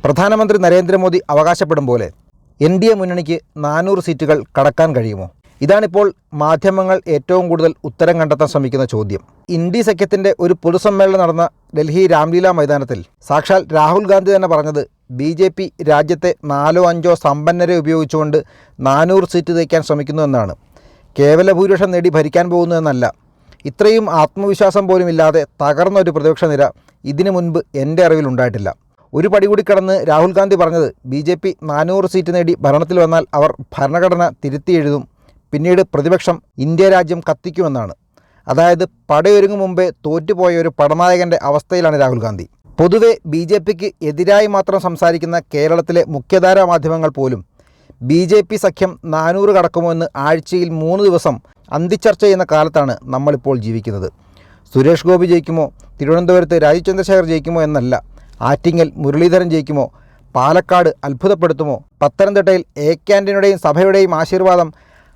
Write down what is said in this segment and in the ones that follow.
പ്രധാനമന്ത്രി നരേന്ദ്രമോദി അവകാശപ്പെടും പോലെ NDA മുന്നണിക്ക് 400 സീറ്റുകൾ കടക്കാൻ കഴിയുമോ? ഇതാണിപ്പോൾ മാധ്യമങ്ങൾ ഏറ്റവും കൂടുതൽ ഉത്തരം കണ്ടെത്താൻ ശ്രമിക്കുന്ന ചോദ്യം. ഇന്ത്യ സഖ്യത്തിൻ്റെ ഒരു പൊതുസമ്മേളനം നടന്ന ഡൽഹി രാംലീല മൈതാനത്തിൽ സാക്ഷാൽ രാഹുൽ ഗാന്ധി തന്നെ പറഞ്ഞത് BJP രാജ്യത്തെ 4-5 സമ്പന്നരെ ഉപയോഗിച്ചുകൊണ്ട് 400 സീറ്റ് തയ്ക്കാൻ ശ്രമിക്കുന്നു എന്നാണ്. കേവല ഭൂരിപക്ഷം നേടി ഭരിക്കാൻ പോകുന്നതെന്നല്ല. ഇത്രയും ആത്മവിശ്വാസം പോലും ഇല്ലാതെ തകർന്ന ഒരു പ്രതിപക്ഷ നിര ഇതിനു മുൻപ് എൻ്റെ അറിവിലുണ്ടായിട്ടില്ല. ഒരു പടി കൂടി കടന്ന് രാഹുൽ ഗാന്ധി പറഞ്ഞത് BJP 400 സീറ്റ് നേടി ഭരണത്തിൽ വന്നാൽ അവർ ഭരണഘടന തിരുത്തി എഴുതും, പിന്നീട് പ്രതിപക്ഷം ഇന്ത്യ രാജ്യം കത്തിക്കുമെന്നാണ്. അതായത് പടയൊരുങ്ങും മുമ്പേ തോറ്റുപോയ ഒരു പടനായകൻ്റെ അവസ്ഥയിലാണ് രാഹുൽ ഗാന്ധി. പൊതുവെ BJPക്ക് എതിരായി മാത്രം സംസാരിക്കുന്ന കേരളത്തിലെ മുഖ്യധാരാ മാധ്യമങ്ങൾ പോലും BJP സഖ്യം 400 കടക്കുമോ എന്ന് ആഴ്ചയിൽ 3 ദിവസം അന്തിച്ചർച്ച ചെയ്യുന്ന കാലത്താണ് നമ്മളിപ്പോൾ ജീവിക്കുന്നത്. സുരേഷ് ഗോപി ജയിക്കുമോ, തിരുവനന്തപുരത്ത് രാജീവ് ചന്ദ്രശേഖർ ജയിക്കുമോ എന്നല്ല, ആറ്റിങ്ങൽ മുരളീധരൻ ജയിക്കുമോ, പാലക്കാട് അത്ഭുതപ്പെടുത്തുമോ, പത്തനംതിട്ടയിൽ AK ആൻ്റണിയുടെയും സഭയുടെയും ആശീർവാദം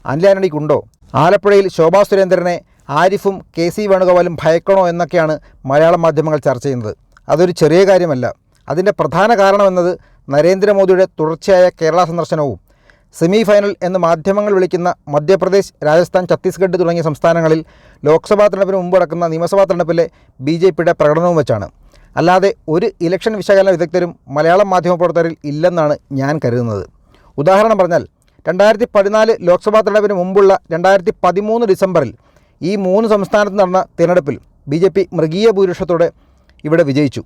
അനിൽ ആൻ്റണിക്കുണ്ടോ, ആലപ്പുഴയിൽ ശോഭാ സുരേന്ദ്രനെ ആരിഫും KC വേണുഗോപാലും ഭയക്കണോ എന്നൊക്കെയാണ് മലയാളം മാധ്യമങ്ങൾ ചർച്ച ചെയ്യുന്നത്. അതൊരു ചെറിയ കാര്യമല്ല. അതിൻ്റെ പ്രധാന കാരണമെന്നത് നരേന്ദ്രമോദിയുടെ തുടർച്ചയായ കേരള സന്ദർശനവും സെമി ഫൈനൽ എന്ന് മാധ്യമങ്ങൾ വിളിക്കുന്ന മധ്യപ്രദേശ്, രാജസ്ഥാൻ, ഛത്തീസ്ഗഡ് തുടങ്ങിയ സംസ്ഥാനങ്ങളിൽ ലോക്സഭാ തെരഞ്ഞെടുപ്പിന് മുമ്പ് നടക്കുന്ന നിയമസഭാ തെരഞ്ഞെടുപ്പിലെ BJPയുടെ പ്രകടനവും വെച്ചാണ്. അല്ലാതെ ഒരു ഇലക്ഷൻ വിശകലന വിദഗ്ധരും മലയാളം മാധ്യമപ്രവർത്തകരിൽ ഇല്ലെന്നാണ് ഞാൻ കരുതുന്നത്. ഉദാഹരണം പറഞ്ഞാൽ 2014 ലോക്സഭാ തെരഞ്ഞെടുപ്പിന് മുമ്പുള്ള 2013 ഡിസംബറിൽ ഈ 3 സംസ്ഥാനത്ത് നടന്ന തിരഞ്ഞെടുപ്പിൽ BJP മൃഗീയ ഭൂരിപക്ഷത്തോടെ ഇവിടെ വിജയിച്ചു.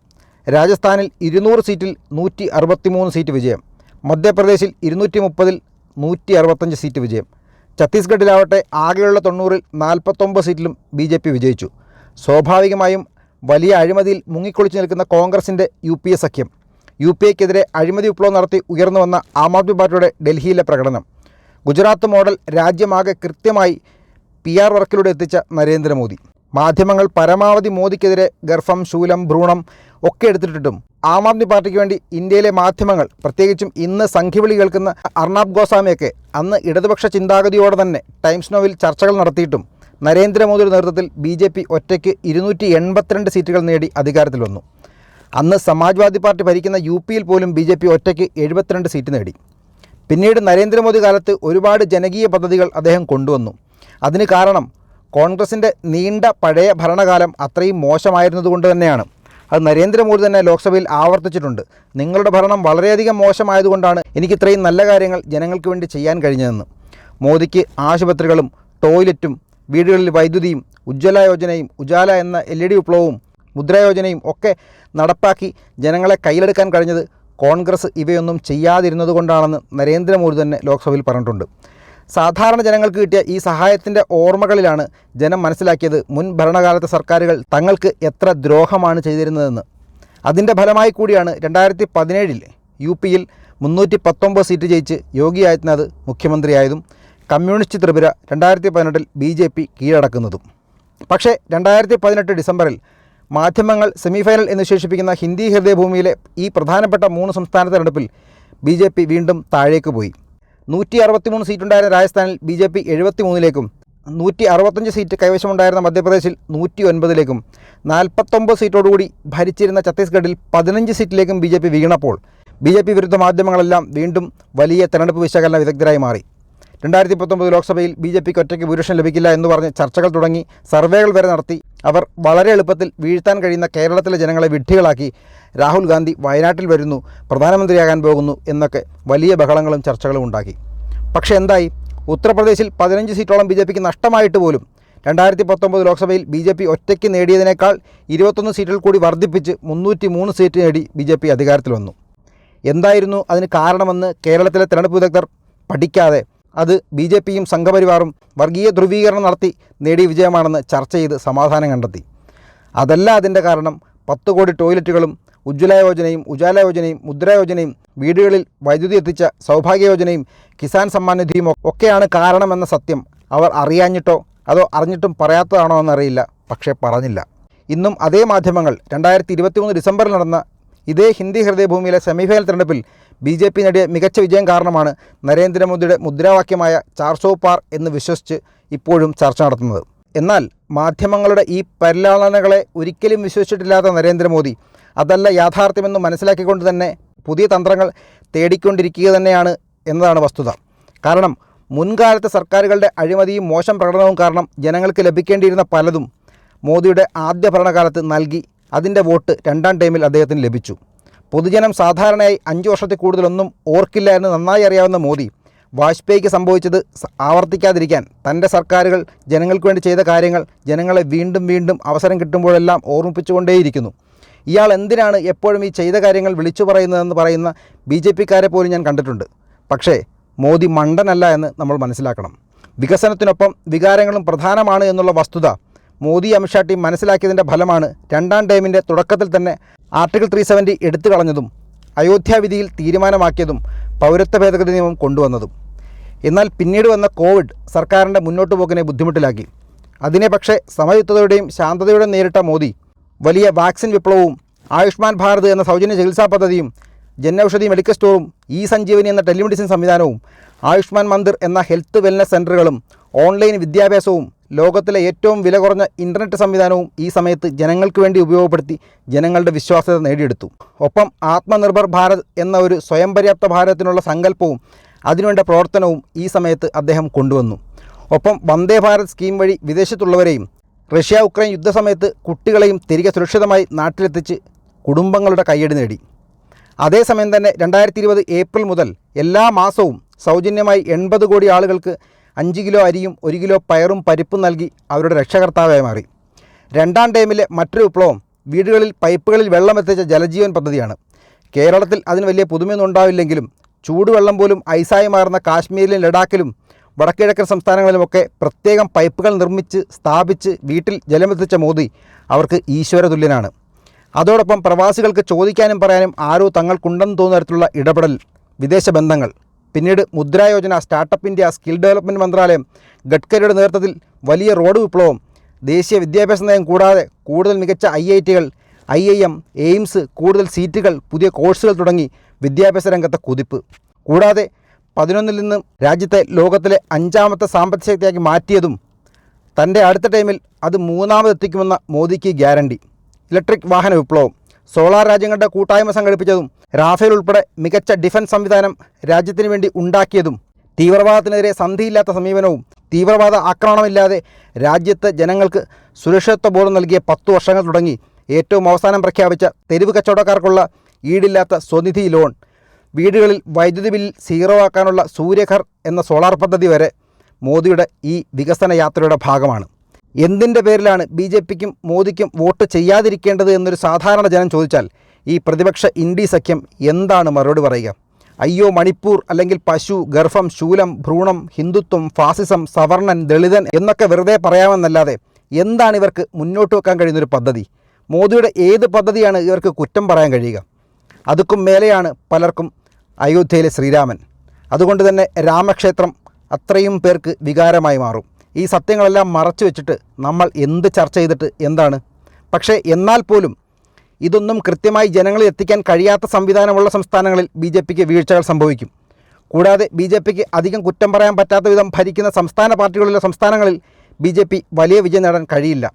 രാജസ്ഥാനിൽ 200 സീറ്റിൽ 163 സീറ്റ് വിജയം, മധ്യപ്രദേശിൽ 230ൽ 165 സീറ്റ് വിജയം, ഛത്തീസ്ഗഡിലാവട്ടെ ആകെയുള്ള 90ൽ 49 സീറ്റിലും BJP വിജയിച്ചു. സ്വാഭാവികമായും വലിയ അഴിമതിയിൽ മുങ്ങിക്കൊളിച്ചു നിൽക്കുന്ന കോൺഗ്രസിൻ്റെ UPA സഖ്യം, UPAക്കെതിരെ അഴിമതി വിപ്ലവം നടത്തി ഉയർന്നു വന്ന ആം ആദ്മി പാർട്ടിയുടെ ഡൽഹിയിലെ പ്രകടനം, ഗുജറാത്ത് മോഡൽ രാജ്യമാകെ കൃത്യമായി PR വർക്കിലൂടെ എത്തിച്ച നരേന്ദ്രമോദി, മാധ്യമങ്ങൾ പരമാവധി മോദിക്കെതിരെ ഗർഭം, ശൂലം, ഭ്രൂണം ഒക്കെ എടുത്തിട്ടും ആം ആദ്മി പാർട്ടിക്ക് വേണ്ടി ഇന്ത്യയിലെ മാധ്യമങ്ങൾ, പ്രത്യേകിച്ചും ഇന്ന് സംഘിവിളി കേൾക്കുന്ന അർണാബ് ഗോസ്വാമിയൊക്കെ അന്ന് ഇടതുപക്ഷ ചിന്താഗതിയോടെ തന്നെ ടൈംസ് നൗവിൽ ചർച്ചകൾ നടത്തിയിട്ടും നരേന്ദ്രമോദിയുടെ നേതൃത്വത്തിൽ BJP ഒറ്റയ്ക്ക് 282 സീറ്റുകൾ നേടി അധികാരത്തിൽ വന്നു. അന്ന് സമാജ്വാദി പാർട്ടി ഭരിക്കുന്ന UPയിൽ പോലും BJP ഒറ്റയ്ക്ക് 72 സീറ്റ് നേടി. പിന്നീട് നരേന്ദ്രമോദി കാലത്ത് ഒരുപാട് ജനകീയ പദ്ധതികൾ അദ്ദേഹം കൊണ്ടുവന്നു. അതിന് കാരണം കോൺഗ്രസിൻ്റെ നീണ്ട പഴയ ഭരണകാലം അത്രയും മോശമായിരുന്നതുകൊണ്ട് തന്നെയാണ്. അത് നരേന്ദ്രമോദി തന്നെ ലോക്സഭയിൽ ആവർത്തിച്ചിട്ടുണ്ട്. നിങ്ങളുടെ ഭരണം വളരെയധികം മോശമായതുകൊണ്ടാണ് എനിക്ക് ഇത്രയും നല്ല കാര്യങ്ങൾ ജനങ്ങൾക്ക് വേണ്ടി ചെയ്യാൻ കഴിഞ്ഞതെന്ന്. മോദിക്ക് ആശുപത്രികളും ടോയ്ലറ്റും വീടുകളിൽ വൈദ്യുതിയും ഉജ്ജ്വല യോജനയും ഉജാല എന്ന LED വിപ്ലവവും മുദ്ര യോജനയും ഒക്കെ നടപ്പാക്കി ജനങ്ങളെ കയ്യിലെടുക്കാൻ കഴിഞ്ഞത് കോൺഗ്രസ് ഇവയൊന്നും ചെയ്യാതിരുന്നതുകൊണ്ടാണെന്ന് നരേന്ദ്രമോദി തന്നെ ലോക്സഭയിൽ പറഞ്ഞിട്ടുണ്ട്. സാധാരണ ജനങ്ങൾക്ക് കിട്ടിയ ഈ സഹായത്തിൻ്റെ ഓർമ്മകളിലാണ് ജനം മനസ്സിലാക്കിയത് മുൻ ഭരണകാലത്തെ സർക്കാരുകൾ തങ്ങൾക്ക് എത്ര ദ്രോഹമാണ് ചെയ്തിരുന്നതെന്ന്. അതിൻ്റെ ഫലമായി കൂടിയാണ് 2017 UPയിൽ 319 സീറ്റ് ജയിച്ച് യോഗി ആദിത്യനാഥ് മുഖ്യമന്ത്രിയായതും കമ്മ്യൂണിസ്റ്റ് ത്രിപുര 2018 BJP കീഴടക്കുന്നതും. പക്ഷേ 2018 ഡിസംബറിൽ മാധ്യമങ്ങൾ സെമിഫൈനൽ എന്ന് വിശേഷിപ്പിക്കുന്ന ഹിന്ദി ഹൃദയഭൂമിയിലെ ഈ പ്രധാനപ്പെട്ട 3 സംസ്ഥാന തെരഞ്ഞെടുപ്പിൽ BJP വീണ്ടും താഴേക്ക് പോയി. 163 സീറ്റുണ്ടായിരുന്ന രാജസ്ഥാനിൽ BJP 73ലേക്കും 165 സീറ്റ് കൈവശമുണ്ടായിരുന്ന മധ്യപ്രദേശിൽ 109ലേക്കും 49 സീറ്റോടുകൂടി ഭരിച്ചിരുന്ന ഛത്തീസ്ഗഡിൽ 15 സീറ്റിലേക്കും BJP വീണപ്പോൾ BJP വിരുദ്ധ മാധ്യമങ്ങളെല്ലാം വീണ്ടും വലിയ തെരഞ്ഞെടുപ്പ് വിശകലന വിദഗ്ധരായി മാറി. 2019 ലോക്സഭയിൽ BJPക്ക് ഒറ്റയ്ക്ക് ഭൂരിപക്ഷം ലഭിക്കില്ല എന്ന് പറഞ്ഞ് ചർച്ചകൾ തുടങ്ങി, സർവേകൾ വരെ നടത്തി. അവർ വളരെ എളുപ്പത്തിൽ വീഴ്ത്താൻ കഴിയുന്ന കേരളത്തിലെ ജനങ്ങളെ വിഡ്ഢികളാക്കി രാഹുൽ ഗാന്ധി വയനാട്ടിൽ വരുന്നു, പ്രധാനമന്ത്രിയാകാൻ പോകുന്നു എന്നൊക്കെ വലിയ ബഹളങ്ങളും ചർച്ചകളും ഉണ്ടാക്കി. പക്ഷേ എന്തായി? ഉത്തർപ്രദേശിൽ 15 സീറ്റോളം BJPക്ക് നഷ്ടമായിട്ട് പോലും 2019 ലോക്സഭയിൽ BJP ഒറ്റയ്ക്ക് നേടിയതിനേക്കാൾ 21 സീറ്റുകൾ കൂടി വർദ്ധിപ്പിച്ച് 303 സീറ്റ് നേടി BJP അധികാരത്തിൽ വന്നു. എന്തായിരുന്നു അതിന് കാരണമെന്ന് കേരളത്തിലെ തെരഞ്ഞെടുപ്പ് വിദഗ്ധർ പഠിക്കാതെ അത് BJPയും സംഘപരിവാറും വർഗീയ ധ്രുവീകരണം നടത്തി നേടിയ വിജയമാണെന്ന് ചർച്ച ചെയ്ത് സമാധാനം കണ്ടെത്തി. അതല്ല അതിൻ്റെ കാരണം. 10 കോടി ടോയ്ലറ്റുകളും ഉജ്ജ്വല യോജനയും ഉജാല യോജനയും മുദ്ര യോജനയും വീടുകളിൽ വൈദ്യുതി എത്തിച്ച സൗഭാഗ്യ യോജനയും കിസാൻ സമ്മാൻ നിധിയും ഒക്കെയാണ് കാരണമെന്ന സത്യം അവർ അറിയാഞ്ഞിട്ടോ അതോ അറിഞ്ഞിട്ടും പറയാത്തതാണോ എന്നറിയില്ല. പക്ഷേ പറഞ്ഞില്ല. ഇന്നും അതേ മാധ്യമങ്ങൾ 2023 ഡിസംബറിൽ നടന്ന ഇതേ ഹിന്ദി ഹൃദയഭൂമിയിലെ സെമിഫൈനൽ തെരഞ്ഞെടുപ്പിൽ BJP നേടിയ മികച്ച വിജയം കാരണമാണ് നരേന്ദ്രമോദിയുടെ മുദ്രാവാക്യമായ 400 പാർ എന്ന് വിശ്വസിച്ച് ഇപ്പോഴും ചർച്ച നടത്തുന്നത്. എന്നാൽ മാധ്യമങ്ങളുടെ ഈ പരിലാളനകളെ ഒരിക്കലും വിശ്വസിച്ചിട്ടില്ലാത്ത നരേന്ദ്രമോദി അതല്ല യാഥാർത്ഥ്യമെന്ന് മനസ്സിലാക്കിക്കൊണ്ട് തന്നെ പുതിയ തന്ത്രങ്ങൾ തേടിക്കൊണ്ടിരിക്കുക തന്നെയാണ് എന്നതാണ് വസ്തുത. കാരണം മുൻകാലത്തെ സർക്കാരുകളുടെ അഴിമതിയും മോശം പ്രകടനവും കാരണം ജനങ്ങൾക്ക് ലഭിക്കേണ്ടിയിരുന്ന പലതും മോദിയുടെ ആദ്യ ഭരണകാലത്ത് നൽകി. അതിൻ്റെ വോട്ട് രണ്ടാം ടൈമിൽ അദ്ദേഹത്തിന് ലഭിച്ചു. പൊതുജനം സാധാരണയായി 5 വർഷത്തിൽ കൂടുതലൊന്നും ഓർക്കില്ല എന്ന് നന്നായി അറിയാവുന്ന മോദി വാജ്പേയിക്ക് സംഭവിച്ചത് ആവർത്തിക്കാതിരിക്കാൻ തൻ്റെ സർക്കാരുകൾ ജനങ്ങൾക്ക് വേണ്ടി ചെയ്ത കാര്യങ്ങൾ ജനങ്ങളെ വീണ്ടും വീണ്ടും അവസരം കിട്ടുമ്പോഴെല്ലാം ഓർമ്മിപ്പിച്ചുകൊണ്ടേയിരിക്കുന്നു. ഇയാൾ എന്തിനാണ് എപ്പോഴും ഈ ചെയ്ത കാര്യങ്ങൾ വിളിച്ചു പറയുന്നതെന്ന് പറയുന്ന BJPക്കാരെ പോലും ഞാൻ കണ്ടിട്ടുണ്ട്. പക്ഷേ മോദി മണ്ടനല്ല എന്ന് നമ്മൾ മനസ്സിലാക്കണം. വികസനത്തിനൊപ്പം വികാരങ്ങളും പ്രധാനമാണ് എന്നുള്ള വസ്തുത മോദി അമിത്ഷാ ടീം മനസ്സിലാക്കിയതിൻ്റെ ഫലമാണ് രണ്ടാം ടൈമിൻ്റെ തുടക്കത്തിൽ തന്നെ ആർട്ടിക്കിൾ 370 എടുത്തു കളഞ്ഞതും അയോധ്യ വിധിയിൽ തീരുമാനമാക്കിയതും പൗരത്വ ഭേദഗതി നിയമം കൊണ്ടുവന്നതും. എന്നാൽ പിന്നീട് വന്ന കോവിഡ് സർക്കാരിൻ്റെ മുന്നോട്ട് പോക്കിനെ ബുദ്ധിമുട്ടിലാക്കി. അതിനെ പക്ഷേ സമയുക്തതയോടെയും ശാന്തതയോടെയും നേരിട്ട മോദി വലിയ വാക്സിൻ വിപ്ലവവും ആയുഷ്മാൻ ഭാരത് എന്ന സൗജന്യ ചികിത്സാ പദ്ധതിയും ജനൌഷധി മെഡിക്കൽ സ്റ്റോറും സഞ്ജീവനി എന്ന ടെലിമെഡിസിൻ സംവിധാനവും ആയുഷ്മാൻ മന്ദിർ എന്ന ഹെൽത്ത് വെൽനസ് സെൻ്ററുകളും ഓൺലൈൻ വിദ്യാഭ്യാസവും ലോകത്തിലെ ഏറ്റവും വില കുറഞ്ഞ ഇൻ്റർനെറ്റ് സംവിധാനവും ഈ സമയത്ത് ജനങ്ങൾക്ക് വേണ്ടി ഉപയോഗപ്പെടുത്തി ജനങ്ങളുടെ വിശ്വാസ്യത നേടിയെടുത്തു. ഒപ്പം ആത്മനിർഭർ ഭാരത് എന്ന ഒരു സ്വയം പര്യാപ്ത ഭാരതത്തിനുള്ള സങ്കല്പവും അതിനുവേണ്ട പ്രവർത്തനവും ഈ സമയത്ത് അദ്ദേഹം കൊണ്ടുവന്നു. ഒപ്പം വന്ദേ ഭാരത് സ്കീം വഴി വിദേശത്തുള്ളവരെയും റഷ്യ ഉക്രൈൻ യുദ്ധസമയത്ത് കുട്ടികളെയും തിരികെ സുരക്ഷിതമായി നാട്ടിലെത്തിച്ച് കുടുംബങ്ങളുടെ കയ്യടി നേടി. അതേസമയം തന്നെ 2020 ഏപ്രിൽ മുതൽ എല്ലാ മാസവും സൗജന്യമായി 80 കോടി ആളുകൾക്ക് 5 കിലോ അരിയും 1 കിലോ പയറും പരിപ്പും നൽകി അവരുടെ രക്ഷകർത്താവായി മാറി. രണ്ടാം ടൈമിലെ മറ്റൊരു വിപ്ലവം വീടുകളിൽ പൈപ്പുകളിൽ വെള്ളമെത്തിച്ച ജലജീവൻ പദ്ധതിയാണ്. കേരളത്തിൽ അതിന് വലിയ പുതുമയൊന്നും ഉണ്ടാവില്ലെങ്കിലും ചൂടുവെള്ളം പോലും ഐസായി മാറുന്ന കാശ്മീരിലും ലഡാക്കിലും വടക്കിഴക്കൻ സംസ്ഥാനങ്ങളിലുമൊക്കെ പ്രത്യേകം പൈപ്പുകൾ നിർമ്മിച്ച് സ്ഥാപിച്ച് വീട്ടിൽ ജലമെത്തിച്ച മോദി അവർക്ക് ഈശ്വര തുല്യനാണ്. അതോടൊപ്പം പ്രവാസികൾക്ക് ചോദിക്കാനും പറയാനും ആരോ തങ്ങൾക്കുണ്ടെന്ന് തോന്നുന്ന തരത്തിലുള്ള ഇടപെടൽ, വിദേശ ബന്ധങ്ങൾ, പിന്നീട് Mudra Yojana, startup India, skill development മന്ത്രാലയം, ഗഡ്കരിയുടെ നേതൃത്വത്തിൽ വലിയ റോഡ് വിപ്ലവം, ദേശീയ വിദ്യാഭ്യാസ നയം കൂടാതെ കൂടുതൽ മികച്ച IITകൾ, IIM, എയിംസ്, കൂടുതൽ സീറ്റുകൾ, പുതിയ കോഴ്സുകൾ തുടങ്ങി വിദ്യാഭ്യാസ രംഗത്തെ കുതിപ്പ്. കൂടാതെ 11ൽ നിന്നും രാജ്യത്തെ ലോകത്തിലെ 5ാമത്തെ സാമ്പത്തിക ശക്തിയാക്കി മാറ്റിയതും തൻ്റെ അടുത്ത ടൈമിൽ അത് 3ാമതെത്തിക്കുമെന്ന മോദിക്ക് ഗ്യാരണ്ടി. ഇലക്ട്രിക് വാഹന വിപ്ലവം, സോളാർ രാജ്യങ്ങളുടെ കൂട്ടായ്മ സംഘടിപ്പിച്ചതും റാഫേൽ ഉൾപ്പെടെ മികച്ച ഡിഫൻസ് സംവിധാനം രാജ്യത്തിന് വേണ്ടി ഉണ്ടാക്കിയതും തീവ്രവാദത്തിനെതിരെ സന്ധിയില്ലാത്ത സമീപനവും തീവ്രവാദ ആക്രമണമില്ലാതെ രാജ്യത്തെ ജനങ്ങൾക്ക് സുരക്ഷിതത്വ ബോധം നൽകിയ 10 വർഷങ്ങൾ തുടങ്ങി ഏറ്റവും അവസാനം പ്രഖ്യാപിച്ച തെരുവ് കച്ചവടക്കാർക്കുള്ള ഈടില്ലാത്ത സ്വനിധി ലോൺ, വീടുകളിൽ വൈദ്യുതി ബിൽ 0 ആക്കാനുള്ള സൂര്യഘർ എന്ന സോളാർ പദ്ധതി വരെ മോദിയുടെ ഈ വികസന യാത്രയുടെ ഭാഗമാണ്. എന്തിൻ്റെ പേരിലാണ് BJPക്കും മോദിക്കും വോട്ട് ചെയ്യാതിരിക്കേണ്ടത് എന്നൊരു സാധാരണ ജനം ചോദിച്ചാൽ ഈ പ്രതിപക്ഷ ഇന്ത്യ സഖ്യം എന്താണ് മറുപടി പറയുക? അയ്യോ മണിപ്പൂർ, അല്ലെങ്കിൽ പശു, ഗർഭം, ശൂലം, ഭ്രൂണം, ഹിന്ദുത്വം, ഫാസിസം, സവർണൻ, ദളിതൻ എന്നൊക്കെ വെറുതെ പറയാമെന്നല്ലാതെ എന്താണ് ഇവർക്ക് മുന്നോട്ട് വെക്കാൻ കഴിയുന്നൊരു പദ്ധതി? മോദിയുടെ ഏത് പദ്ധതിയാണ് ഇവർക്ക് കുറ്റം പറയാൻ കഴിയുക? അതുക്കും മേലെയാണ് പലർക്കും അയോധ്യയിലെ ശ്രീരാമൻ. അതുകൊണ്ട് തന്നെ രാമക്ഷേത്രം അത്രയും പേർക്ക് വികാരമായി മാറും. ഈ സത്യങ്ങളെല്ലാം മറച്ചു വെച്ചിട്ട് നമ്മൾ എന്ത് ചർച്ച ചെയ്തിട്ട് എന്താണ്? പക്ഷേ എന്നാൽ പോലും ഇതൊന്നും കൃത്യമായി ജനങ്ങളിൽ എത്തിക്കാൻ കഴിയാത്ത സംവിധാനമുള്ള സംസ്ഥാനങ്ങളിൽ BJPക്ക് വീഴ്ചകൾ സംഭവിക്കും. കൂടാതെ BJPക്ക് അധികം കുറ്റം പറയാൻ പറ്റാത്ത വിധം ഭരിക്കുന്ന സംസ്ഥാന പാർട്ടികളുള്ള സംസ്ഥാനങ്ങളിൽ BJP വലിയ വിജയം നേടാൻ കഴിയില്ല.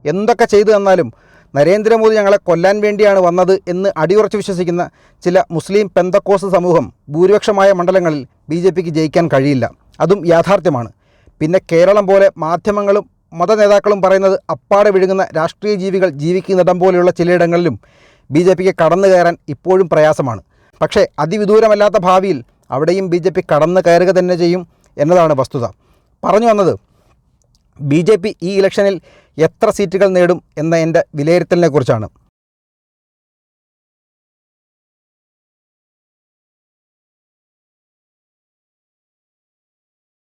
എന്തൊക്കെ ചെയ്തു തന്നാലും നരേന്ദ്രമോദി ഞങ്ങളെ കൊല്ലാൻ വേണ്ടിയാണ് വന്നത് എന്ന് അടിയുറച്ച് വിശ്വസിക്കുന്ന ചില മുസ്ലിം പെന്തക്കോസ് സമൂഹം ഭൂരിപക്ഷമായ മണ്ഡലങ്ങളിൽ BJPക്ക് ജയിക്കാൻ കഴിയില്ല. അതും യാഥാർത്ഥ്യമാണ്. പിന്നെ കേരളം പോലെ മാധ്യമങ്ങളും മത നേതാക്കളും പറയുന്നത് അപ്പാടെ വിഴുങ്ങുന്ന രാഷ്ട്രീയ ജീവികൾ ജീവിക്കുന്നിടം പോലെയുള്ള ചിലയിടങ്ങളിലും BJPക്ക് കടന്നു കയറാൻ ഇപ്പോഴും പ്രയാസമാണ്. പക്ഷേ അതിവിദൂരമല്ലാത്ത ഭാവിയിൽ അവിടെയും BJP കടന്നു കയറുക തന്നെ ചെയ്യും എന്നതാണ് വസ്തുത. പറഞ്ഞു വന്നത് BJP ഈ ഇലക്ഷനിൽ എത്ര സീറ്റുകൾ നേടും എന്ന എൻ്റെ വിലയിരുത്തലിനെക്കുറിച്ചാണ്.